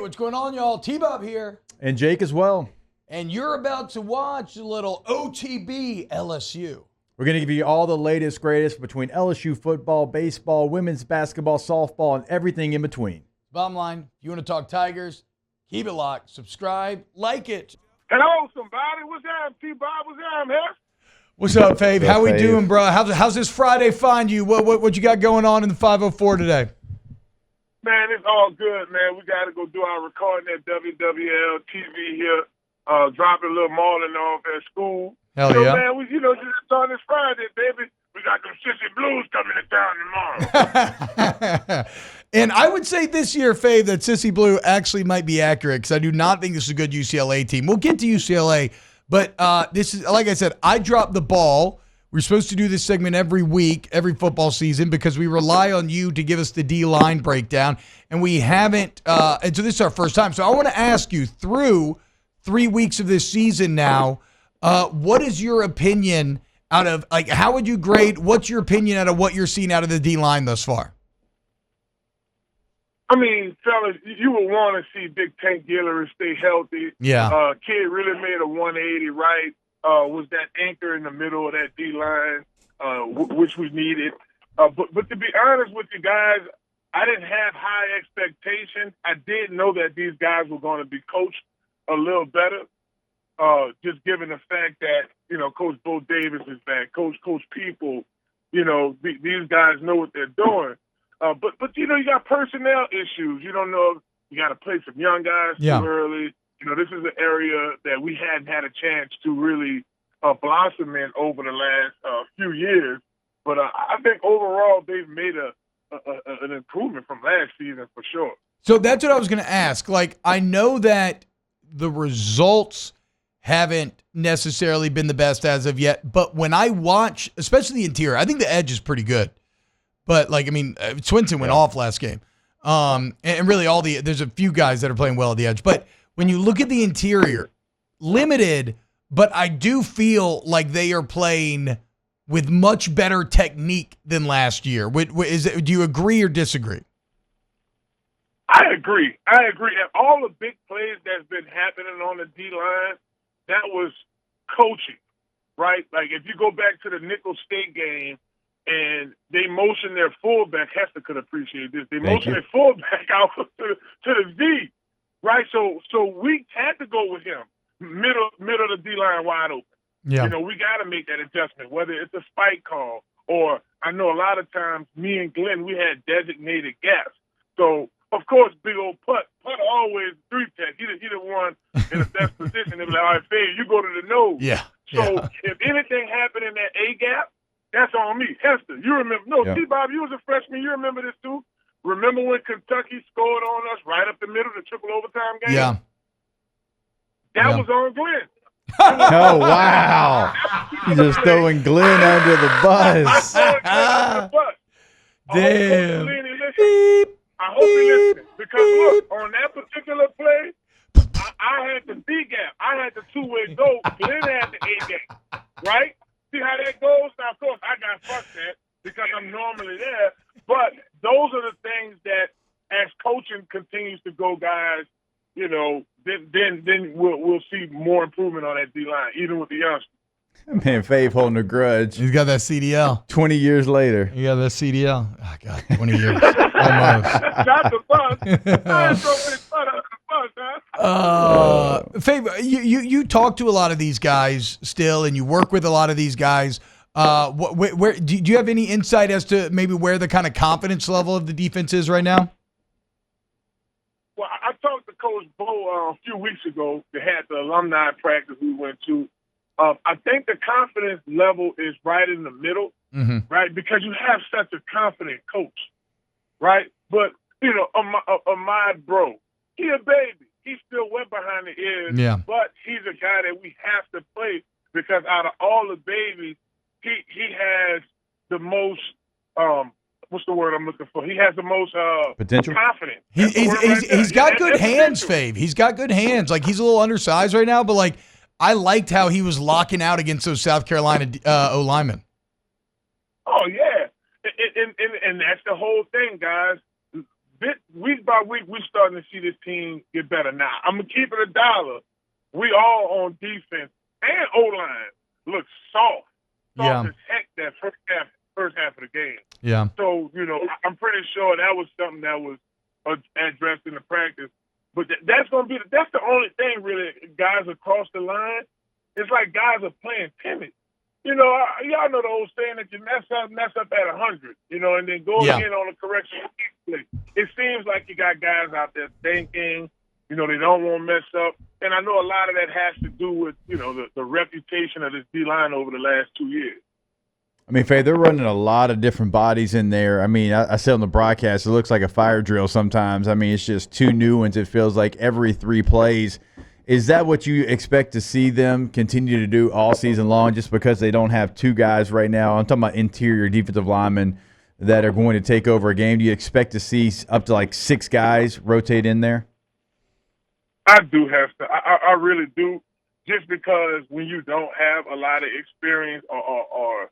what's going on, y'all? T-Bob here. And Jake as well. And you're about to watch a little OTB LSU. We're going to give you all the latest, greatest between LSU football, baseball, women's basketball, softball, and everything in between. Bottom line, if you want to talk Tigers, keep it locked, subscribe, like it. Hello, somebody. What's up, T-Bob? What's up, man? What's up, Fave? How we Fave? doing, bro? How's this Friday find you? What you got going on in the 504 today? Man, it's all good, man. We got to go do our recording at WWL TV here, dropping a little Marlon off at school. Hell yeah. Man, we, just starting this Friday, baby. We got them Sissy Blues coming to town tomorrow. And I would say this year, Fave, that Sissy Blue actually might be accurate because I do not think this is a good UCLA team. We'll get to UCLA, but this is, like I said, I dropped the ball. We're supposed to do this segment every week, every football season, because we rely on you to give us the D-line breakdown, and we haven't. And so this is our first time. So I want to ask you, through 3 weeks of this season now, what is your opinion out of, like, how would you grade, what's your opinion out of what you're seeing out of the D-line thus far? I mean, fellas, you would want to see Big Tank Guillory stay healthy. Yeah. Kid really made a 180 right. Was that anchor in the middle of that D-line, which we needed. But to be honest with you guys, I didn't have high expectations. I did know that these guys were going to be coached a little better, just given the fact that, Coach Bo Davis is back, Coach People, these guys know what they're doing. But you got personnel issues. You don't know if you got to play some young guys too early. This is an are that we hadn't had a chance to really blossom in over the last few years. But I think overall they've made an improvement from last season for sure. So that's what I was going to ask. Like, I know that the results haven't necessarily been the best as of yet, but when I watch, especially the interior, I think the edge is pretty good. But, Swinson went off last game. And really there's a few guys that are playing well at the edge. But when you look at the interior, limited, but I do feel like they are playing with much better technique than last year. Do you agree or disagree? I agree. And all the big plays that's been happening on the D-line, that was coaching, right? Like, if you go back to the Nickel State game and they motioned their fullback, Hester could appreciate this, they motioned their fullback out to the V. Right, so we had to go with him, middle of the D-line wide open. Yeah. We got to make that adjustment, whether it's a spike call or I know a lot of times me and Glenn, we had designated gaps. So, of course, big old Putt always 3-tech. He the one in the best position. They be like, all right, Fade, you go to the nose. Yeah. So if anything happened in that A gap, that's on me. Hester, you remember. No, T-Bob, you was a freshman. You remember this too. Remember when Kentucky scored on us right up the middle, the triple overtime game? Yeah. That was on Glenn. Oh, wow. You're just throwing Glenn under the bus. I Damn. I hope he listening. Because, look, on that particular play, I had the B gap. I had the two-way go. Glenn had the A gap. Right? See how that goes? Now, of course, I got fucked at because I'm normally there. But those are the things that, as coaching continues to go, guys, then we'll see more improvement on that D-line, even with the youngsters. Man, Fave holding a grudge. He's got that CDL. 20 years later. You got that CDL. Oh, God, 20 years. Almost. Not the bus. I ain't throwing his butt under the bus, huh? Fave, you talk to a lot of these guys still, and you work with a lot of these guys. Where do you have any insight as to maybe where the kind of confidence level of the defense is right now? Well, I talked to Coach Bo a few weeks ago. They had the alumni practice we went to. I think the confidence level is right in the middle, right? Because you have such a confident coach, right? But, my bro, he a baby. He's still wet behind the ears, but he's a guy that we have to play because out of all the babies, he has the most what's the word I'm looking for? He has the most potential, confidence. He's got good hands, Fave. He's got good hands. Like, he's a little undersized right now, but I liked how he was locking out against those South Carolina O linemen. Oh yeah, and that's the whole thing, guys. week by week, we're starting to see this team get better. Now, I'm going to keep it $1. We all on defense and O-line look soft as heck that first half of the game. Yeah. So, I'm pretty sure that was something that was addressed in the practice. But that's the only thing, really, guys across the line. It's like guys are playing timid. Y'all know the old saying that you mess up at 100, and then go again on the correction. It seems like you got guys out there thinking, they don't want to mess up. And I know a lot of that has to do with, the reputation of this D-line over the last 2 years. I mean, Faye, they're running a lot of different bodies in there. I mean, I said on the broadcast, it looks like a fire drill sometimes. I mean, it's just two new ones. It feels like every 3 plays. Is that what you expect to see them continue to do all season long just because they don't have 2 guys right now? I'm talking about interior defensive linemen that are going to take over a game. Do you expect to see up to like 6 guys rotate in there? I do have to. I really do, just because when you don't have a lot of experience or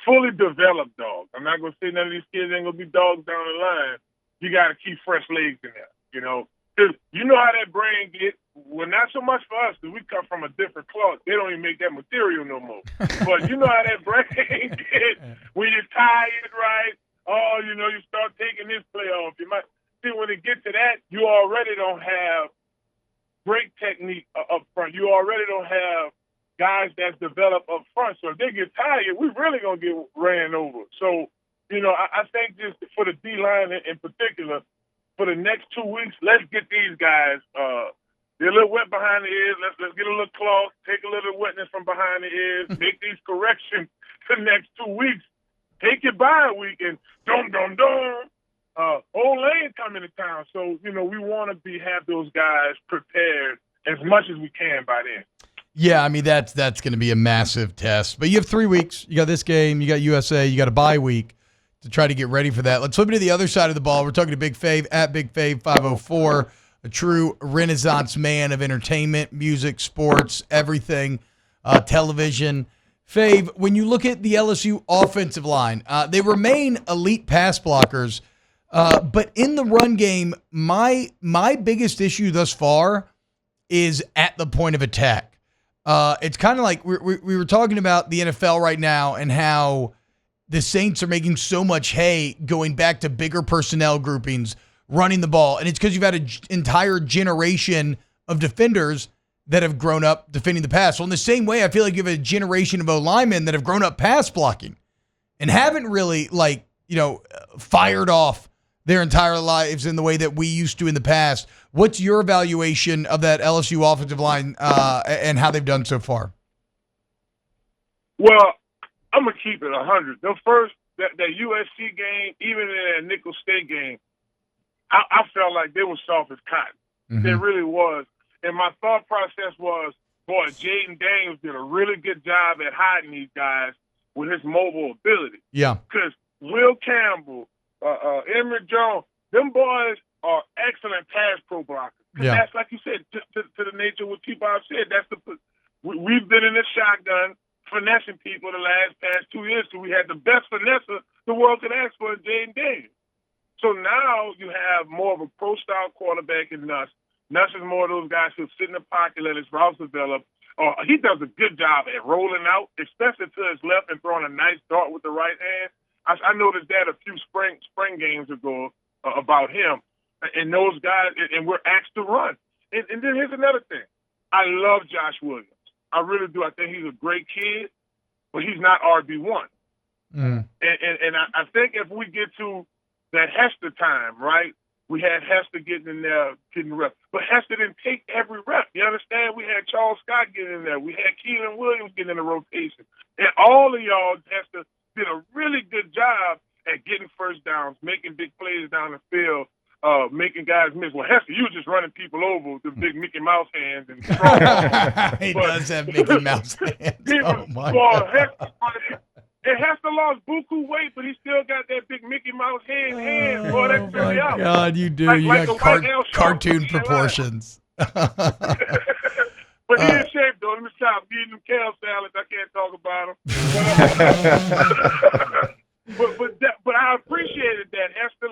fully developed dogs, I'm not going to say none of these kids ain't going to be dogs down the line. You got to keep fresh legs in there, Because you know how that brain gets. Well, not so much for us, because we come from a different cloth. They don't even make that material no more. But you know how that brain gets when you're tired, right? Oh, you start taking this play off. You might see when it gets to that, you already don't have great technique up front. You already don't have guys that's developed up front. So if they get tired, we're really going to get ran over. So, I think just for the D-line in particular, for the next 2 weeks, let's get these guys they're a little wet behind the ears. Let's get a little cloth, take a little wetness from behind the ears, make these corrections the next 2 weeks. Take your bye week and old lane coming to town. So, we want to have those guys prepared as much as we can by then. Yeah, I mean, that's going to be a massive test. But you have 3 weeks. You got this game. You got USA. You got a bye week to try to get ready for that. Let's flip it to the other side of the ball. We're talking to Big Fave at Big Fave 504, a true Renaissance man of entertainment, music, sports, everything, television. Fave, when you look at the LSU offensive line, they remain elite pass blockers, but in the run game, my biggest issue thus far is at the point of attack. It's kind of like we were talking about the NFL right now and how the Saints are making so much hay going back to bigger personnel groupings, running the ball. And it's because you've had an entire generation of defenders that have grown up defending the pass. Well, in the same way, I feel like you have a generation of O-linemen that have grown up pass blocking and haven't really, fired off their entire lives in the way that we used to in the past. What's your evaluation of that LSU offensive line and how they've done so far? Well, I'm going to keep it 100. The first, that USC game, even in that Nickel State game, I felt like they were soft as cotton. Mm-hmm. They really was. And my thought process was, boy, Jaden Daniels did a really good job at hiding these guys with his mobile ability. Yeah. Because Will Campbell, Emory Jones, them boys are excellent pass pro blockers. Yeah. That's, like you said, to the nature of what T-Bob said. We've been in this shotgun finessing people the past 2 years, so we had the best finesser the world could ask for in Jaden Daniels. So now you have more of a pro-style quarterback in Nuss. Nuss is more of those guys who sit in the pocket, let his routes develop. He does a good job at rolling out, especially to his left and throwing a nice dart with the right hand. I noticed that a few spring games ago about him. And those guys, and we're asked to run. And then here's another thing. I love Josh Williams. I really do. I think he's a great kid, but he's not RB1. Mm. And I think if we get to that Hester time, right, we had Hester getting in there, getting reps. But Hester didn't take every rep. You understand? We had Charles Scott getting in there. We had Keelan Williams getting in the rotation. And all of y'all, Hester, did a really good job at getting first downs, making big plays down the field, making guys miss. Well, Hester, you were just running people over with the big Mickey Mouse hands. And he does have Mickey Mouse hands. Oh, my God. Hester lost buku weight, but he still got that big Mickey Mouse hand. Boy, that oh, my God, you do. You got cartoon proportions. But he in shape, though. Let me stop eating them kale salads. I can't talk about them. But I appreciated that. Hester,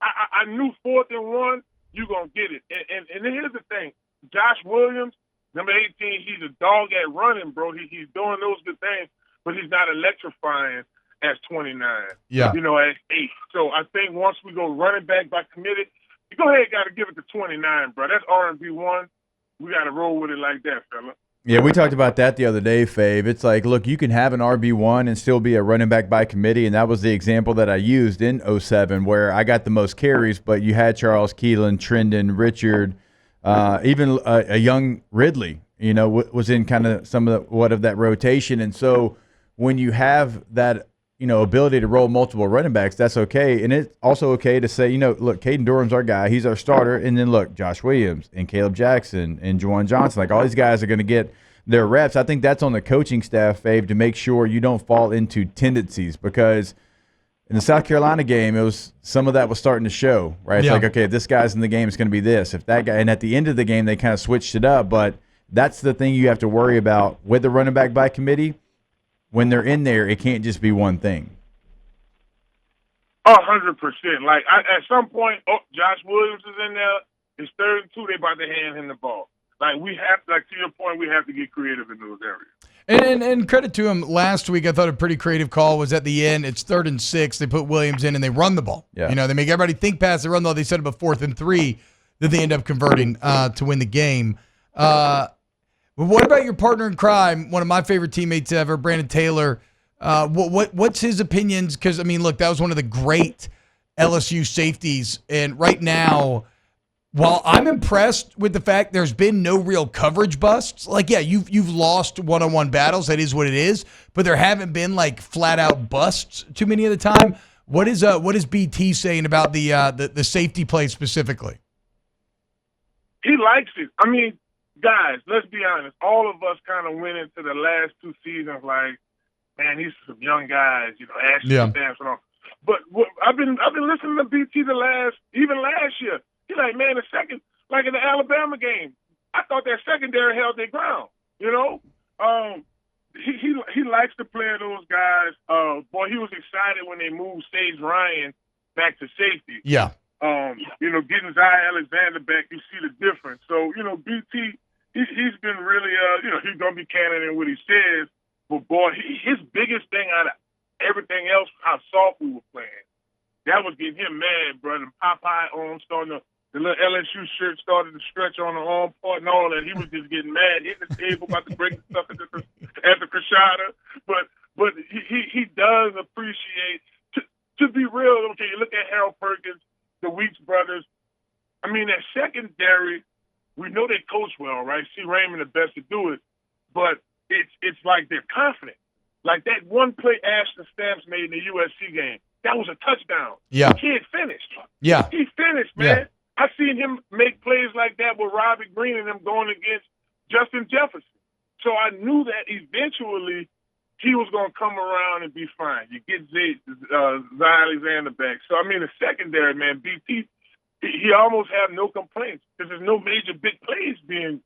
I I knew 4th and 1, you're going to get it. And here's the thing. Josh Williams, number 18, he's a dog at running, bro. He's doing those good things, but he's not electrifying as 29. Yeah. As 8. So I think once we go running back by committee, you go ahead, got to give it to 29, bro. That's R&B 1. We got to roll with it like that, fella. Yeah, we talked about that the other day, Fave. It's like, look, you can have an RB1 and still be a running back by committee, and that was the example that I used in 07 where I got the most carries, but you had Charles Keelan, Trendon, Richard, even a young Ridley, was in kind of some of that rotation. And so when you have that, ability to roll multiple running backs, that's okay. And it's also okay to say, look, Caden Durham's our guy. He's our starter. And then, look, Josh Williams and Caleb Jackson and Juwan Johnson, like all these guys are going to get their reps. I think that's on the coaching staff, Fave, to make sure you don't fall into tendencies because in the South Carolina game, it was some of that was starting to show, right? It's like, okay, if this guy's in the game, it's going to be this. If that guy, and at the end of the game, they kind of switched it up. But that's the thing you have to worry about with the running back by committee. When they're in there, it can't just be one thing. 100%. Like, at some point, Josh Williams is in there. It's 3rd and 2. They about to hand him the ball. Like, we have to, to your point, we have to get creative in those areas. And credit to him, last week I thought a pretty creative call was at the end. It's 3rd and 6. They put Williams in and they run the ball. Yeah. They make everybody think pass, they run the ball. They set up a 4th and 3 that they end up converting to win the game. But what about your partner in crime, one of my favorite teammates ever, Brandon Taylor? What's his opinions? Because, look, that was one of the great LSU safeties. And right now, while I'm impressed with the fact there's been no real coverage busts, you've lost one-on-one battles. That is what it is. But there haven't been, flat-out busts too many of the time. What is BT saying about the safety play specifically? He likes it. Guys, let's be honest. All of us kind of went into the last 2 seasons like, man, these are some young guys, Ashley Stamps and all. But I've been listening to BT even last year. He's like, man, the second, like in the Alabama game, I thought that secondary held their ground. He likes to play those guys. Boy, he was excited when they moved Sage Ryan back to safety. Yeah. Getting Zion Alexander back, you see the difference. So, BT. He's been really, he's going to be candid in what he says. But, boy, his biggest thing out of everything else, how soft we were playing, that was getting him mad, brother. Popeye arm starting to, the little LSU shirt started to stretch on the arm part and all that. He was just getting mad, hitting the table, about to break stuff at the Krishada. But he does appreciate, to be real, okay, you look at Harold Perkins, the Weeks brothers. That secondary, we know they coach well, right? C. Raymond the best to do it, but it's like they're confident. Like that one play Ashton Stamps made in the USC game, that was a touchdown. Yeah. The kid finished. Yeah. He finished, man. Yeah. I seen him make plays like that with Robbie Green and them going against Justin Jefferson. So I knew that eventually he was going to come around and be fine. You get Zion Alexander back. So, the secondary, man, BT, he almost have no complaints because there's no major big plays being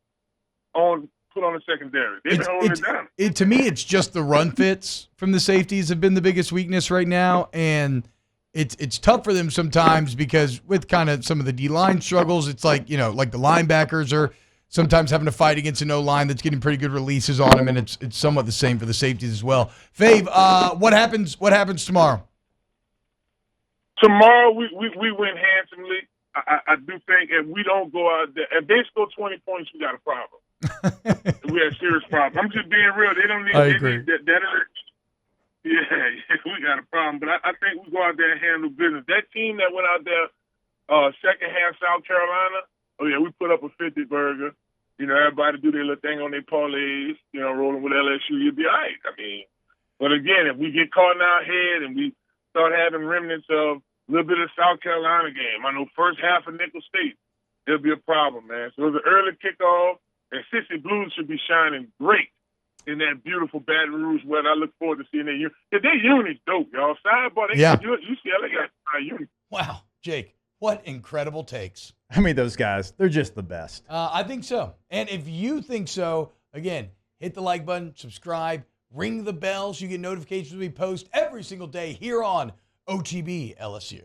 put on the secondary. They've been holding it down. To me, it's just the run fits from the safeties have been the biggest weakness right now, and it's tough for them sometimes because with kind of some of the D-line struggles, it's like the linebackers are sometimes having to fight against an O-line that's getting pretty good releases on them, and it's somewhat the same for the safeties as well. Fave, what happens tomorrow? Tomorrow we win handsomely. I do think if we don't go out there, if they score 20 points, we got a problem. We have a serious problem. I'm just being real. They don't need. I agree. We got a problem. But I think we go out there and handle business. That team that went out there second half South Carolina, we put up a 50 burger. Everybody do their little thing on their parlays, rolling with LSU, you'll be all right. But again, if we get caught in our head and we start having remnants of a little bit of South Carolina game, I know first half of Nickel State, there'll be a problem, man. So it's an early kickoff, and Sissy Blues should be shining great in that beautiful Baton Rouge weather. I look forward to seeing their their uni's dope, y'all. Sidebar, UCLA got a uni. Wow, Jake, what incredible takes. Those guys, they're just the best. I think so. And if you think so, again, hit the like button, subscribe, ring the bell so you get notifications when we post every single day here on OTB LSU.